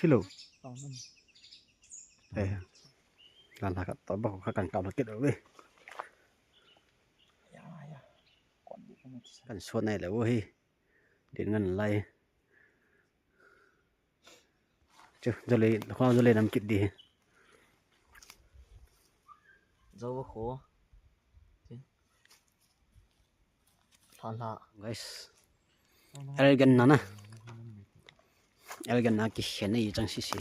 กิโลการหากับตอนบอกกันเก่าเก็บเอาเว้ยกันชวนในแหละเว้ยเดี๋ยวเงินอะไรจะเลยข้อจะเลยนำกิดดีdâu khổ thon lạ guys elegant na elegant na kishen này chẳng xí xí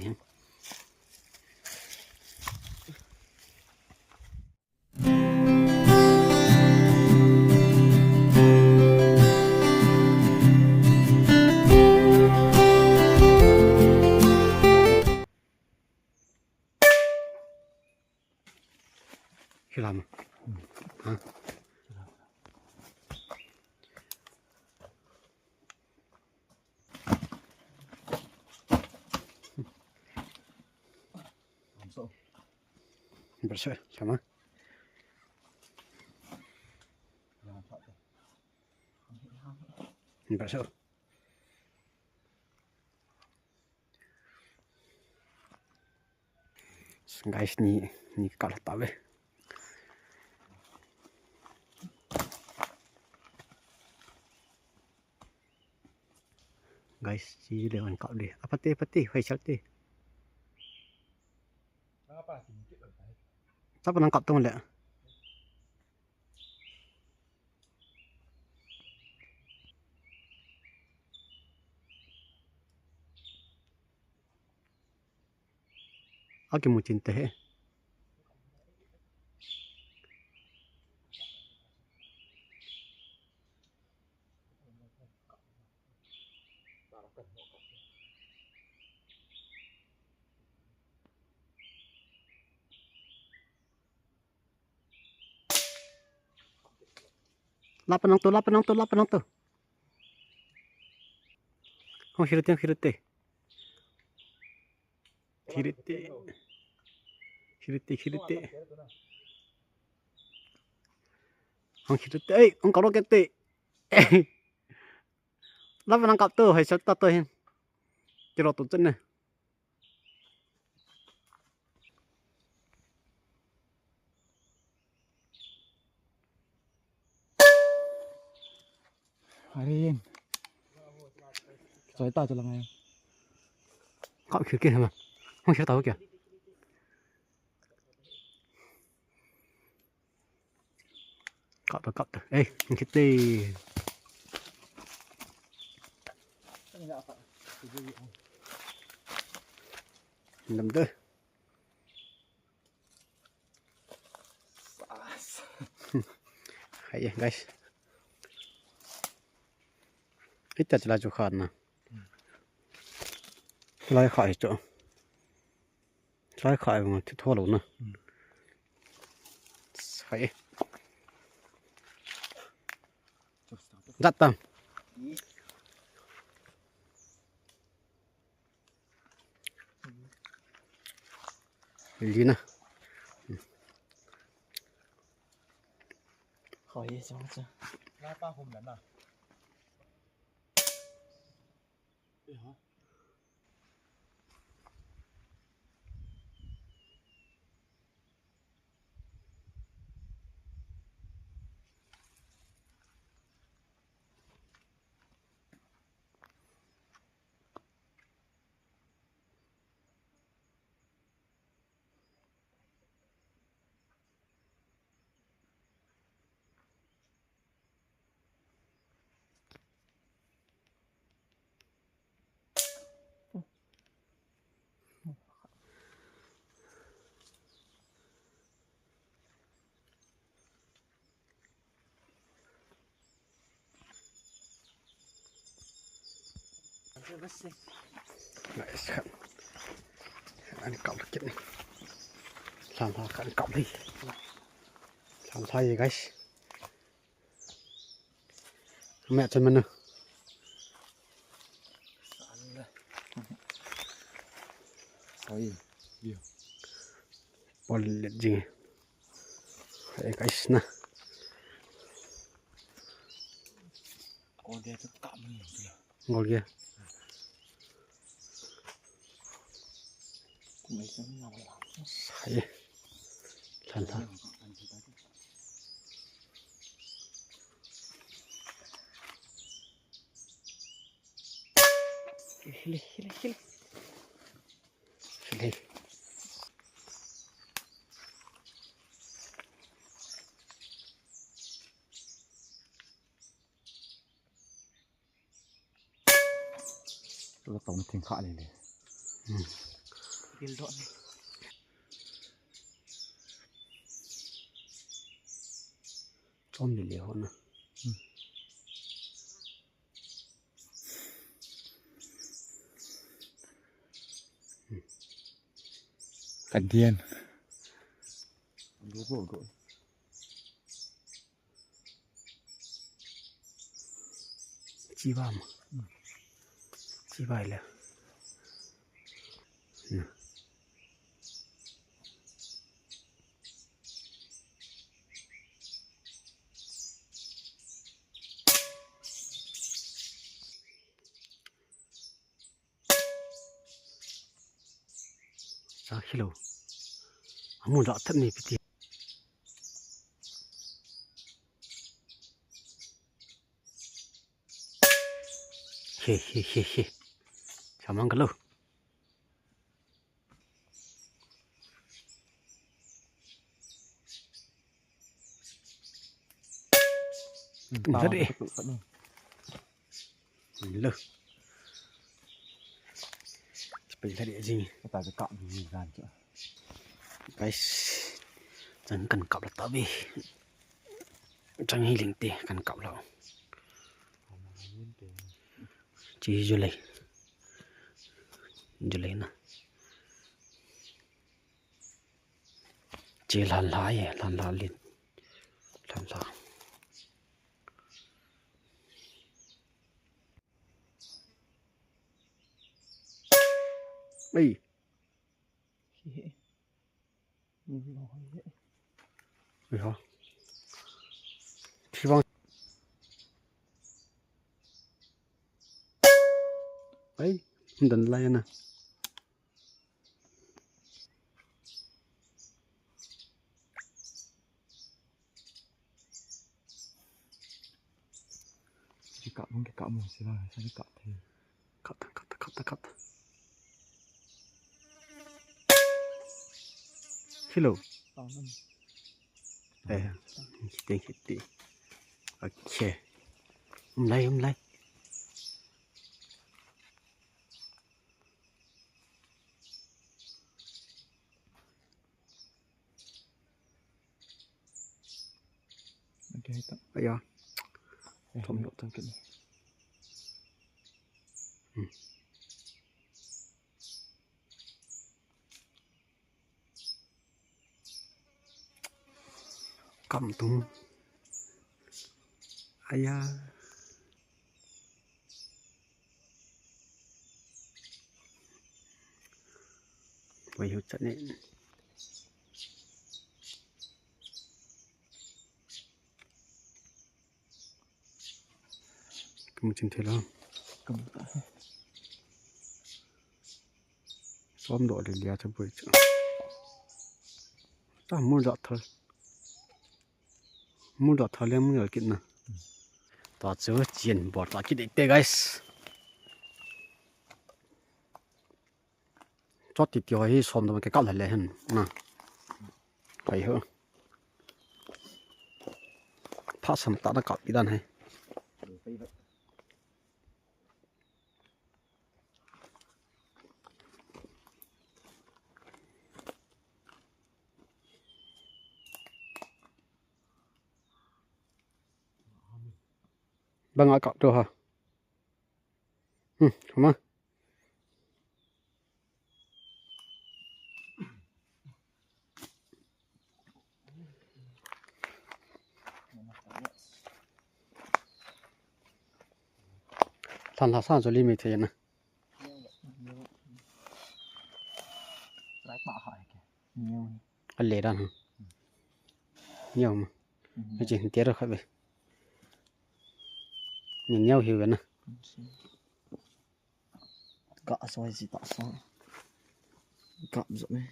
khi làm hả bersih sama bersih guys ni kalau tahu guys chỉ để anh cạo đi apa teh phải chặt teh siapa nangkap tuh lihat aku mau cinta Lapa nang tu. Oh, hirite. Oh, hirite. Ang karo kete. Lapa nang kap tu, hai sat tu hin. Kiro tu chen ne. Arin rồi tao cho làm ngay cạo kia mà không hiểu tao kìa cạo tao ê cái tê nằm tư hay guys ít chặt lại chỗ khác nè lại khỏi chỗ lại khỏi mà thua luôn nè hay dắt tầm gì nè khỏi sao chứ lá ba hôm lần nào guys anh cạo được chuyện này làm sao anh cạo đi làm sao vậy guys mẹ chân mình nữa Oi, iya. Boleh gì? Hey guys nah. Con dia tu tak menang dia. Ngol dia. mấy cái nào là Thấy Lần thả Hili Tôi tổng thiên khả này này. cái đoạn này Trông đi liều nè Cảnh thiên. Đứa bộ đội. Chi ba mà Chi bài là Sao khi lâu Muốn rõ thật này bị tiền Hê Chào mong cái lâu Rất đi Lâu Bây giờ địa gì Tại cái cọng thì nhìn ra chưa? Guys Chẳng cần cọc là tao bì Chẳng hay linh tì cần cọc là Chỉ dù lấy nè Chỉ là lá vậy Là lá liền Là lá Ê dễ nhưng nó dễ Ui hả Thì vâng Ê Không đừng lại nè cái cọng mình sẽ vào sao cái cọng thì Cắt Hello to lắm Ê Hít đi Ok Hôm nay ok tao Bây giờ không độ tăng cái này Cầm tung Ai da Bây giờ chắc nên Cầm chân thế lắm cầm tạ Xóm đội để lìa cho bụi chứ Ta muốn dọt thôi Muốn dọt thôi lên muốn ở kiện nè Đó chứ chiến bỏ ra cái định tê guys Chót thì tiêu ấy xóm đó cái cạo lại hẳn nè Vậy hả Phát xâm ta đã cạo đi đàn hay Vâng ạ cậu được hả? Không ạ Thằng là sao rồi limit thế nè lái bọ hỏi kìa nhiều Anh lệ đàn hả? Nhiều mà Cái chuyện tiết rồi khỏi về Nhìn nhau hiểu vậy nè cọ xoay gì tọ xoay cặp rồi này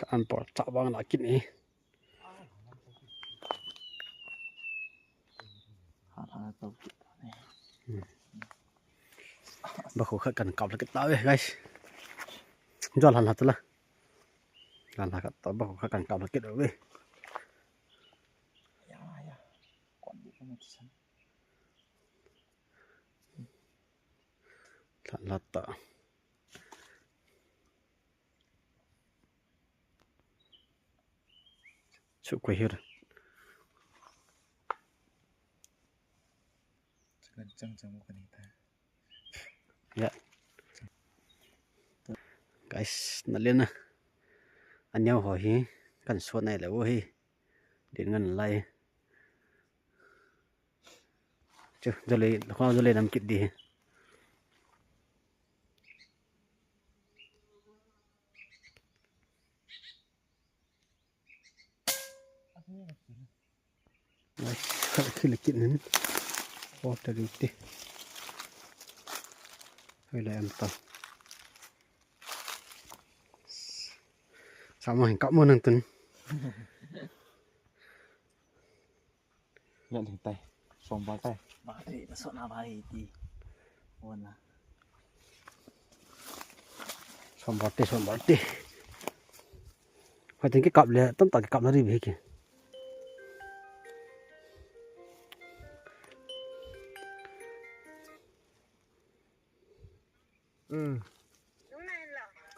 Ăn bỏ chạo băng lại kín này. hạt tàu này Bà khổ khởi cần cọc là cái tao ấy guys. Do lần hạt là lần hạt tao bà khổ khởi cần cọc là cái đó đi. ya còn bị cái này sẵn Lần hạt tao chịu quay hết rồi. chẳng một cái này ta Ya. Guys, nó lên nè. Anh nhau hỏi hi, cần suốt này là vô hi. Đến ngân lại. Chứ, giờ lấy, khoan giờ lấy nằm kịp đi. Đấy, khi là kiện nữa. Water đi. Hơi là em tao. Sao mà hình cõng môn thằng Tuấn. Nhận thằng tay, xong ba tay. bà thì nó sợ nào bà thì buồn à Xong bỏ tê. Phải tính cái cọp là tóm tỏ cái cọp nó đi về kìa.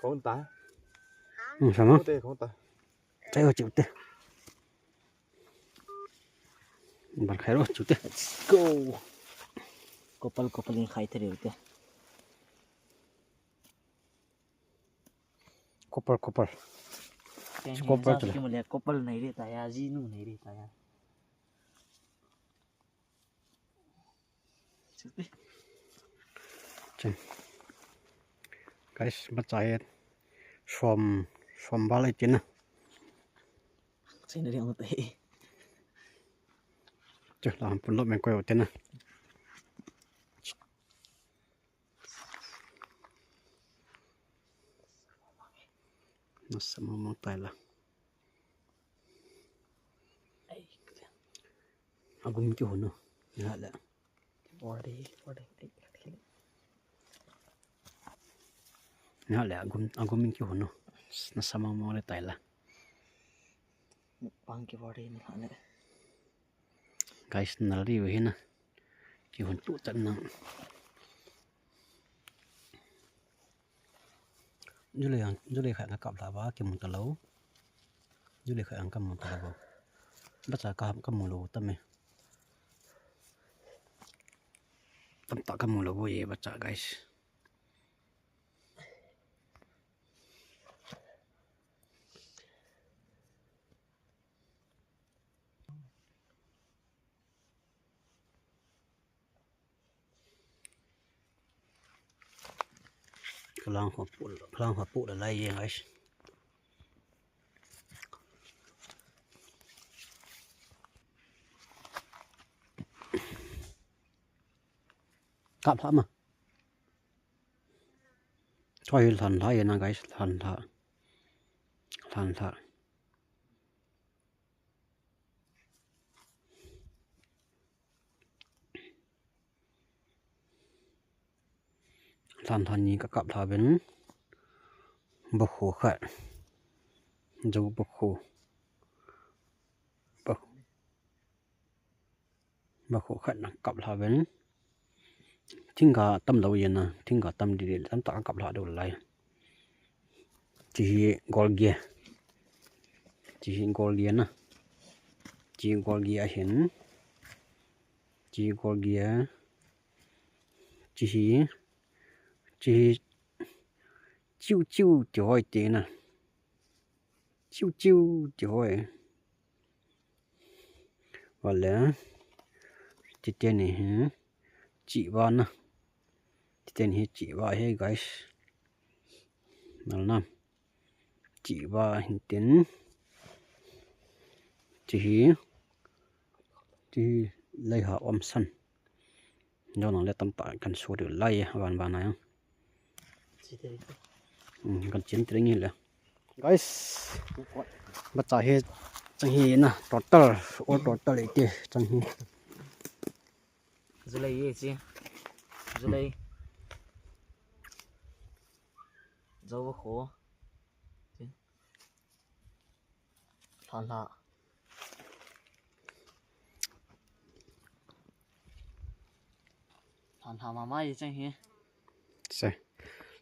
Con tá. Sao nó? Con tá. Chạy ơi chịu tê. Bạn khai rồi chịu tê. go couple yang khai thế được Couple. couple Couple chứ mà là couple này đi tại à gì nu này đi tại à Chân. Guys, bắt chạy xòm ba lại trên nè. xin được không tệ Chứ làm phần lộn mình quay ở trên nè. Nó sẽ mong tay là aku minta hono ya la body ya la aku minta hono na sama mo le tay la bang cái body này hả guys na ri we na ki hon tu tan na Jule khai ngakap la ba ki mun ta lo Jule khai ang kam mun ta lo ba sa ka kam mun lo ta me tam ta kam mun lo ye ba cha guys Lang hoa phụ là lay vậy guys. Cặp lắm mà. Thôi lần lại nè guys, lần lại. Lần nhìn các cặp thả bên bọc khổ khởi dấu bọc khổ khởi là cặp thả bên thinh cả tâm đầu yên nè thinh cả tâm đi tâm tạo cặp thả đầu lại chỉ gol ghia nè chỉ gol ghia hiện chỉ gol ghia chỉ chiu trời tiền nè chiu trời và lẽ thì tiền này hả chị ba nè thì tiền này chị ba hay guys nào nè chị ba hình tiền chỉ lấy họ ôm sân do nó lấy tấm bạc cần số được lấy bàn này cần chiến tới như là guys bắt trả hết chẳng hi nè total lại kia chẳng hi dưới đây gì chứ dưới đây dấu vào khổ thằng lạ thằng mà mai chẳng hi sao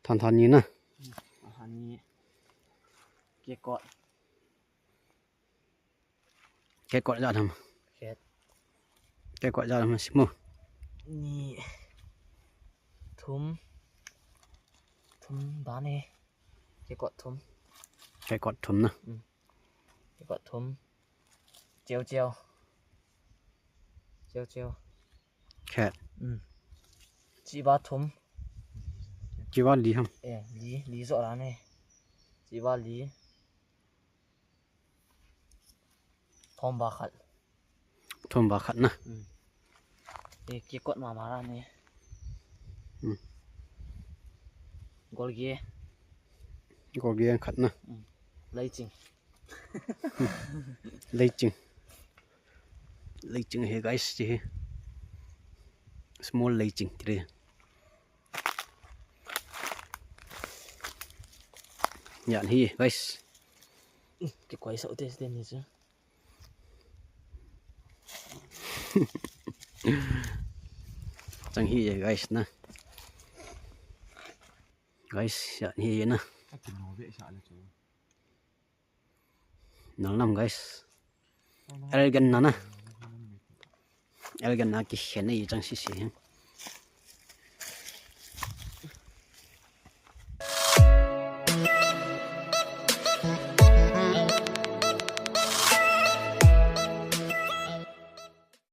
thằng như nè thằng như kia cọt cái cọt ra thầm khét cái cọt ra thầm xíuนี่ทุ่มบ้านนี่เกี่ยวกับทุ่ม cái cọt thầm nè เกี่ยวกับทุ่มเจียวkhẹt จีบ้าทุ่ม chỉ vào đi không ลีสอร้านนี่จีบ้าลีทอมบาขัด thầm vào khát nè เกี่ยวกับมาร้านนี่กอลเกีย có ghê khát nè เลยจริง lấy chừng hay guys chứ small lấy chừng thì đây nhận hi guys เกี่ยวกับไอ้เต้นนี่จ้ะ chẳng hi vậy guys nè guys nhận hi nè Chắc chỉ nói vệ sợ là chú. nó nằm guys elegant nè elegant là cái này chẳng xí xí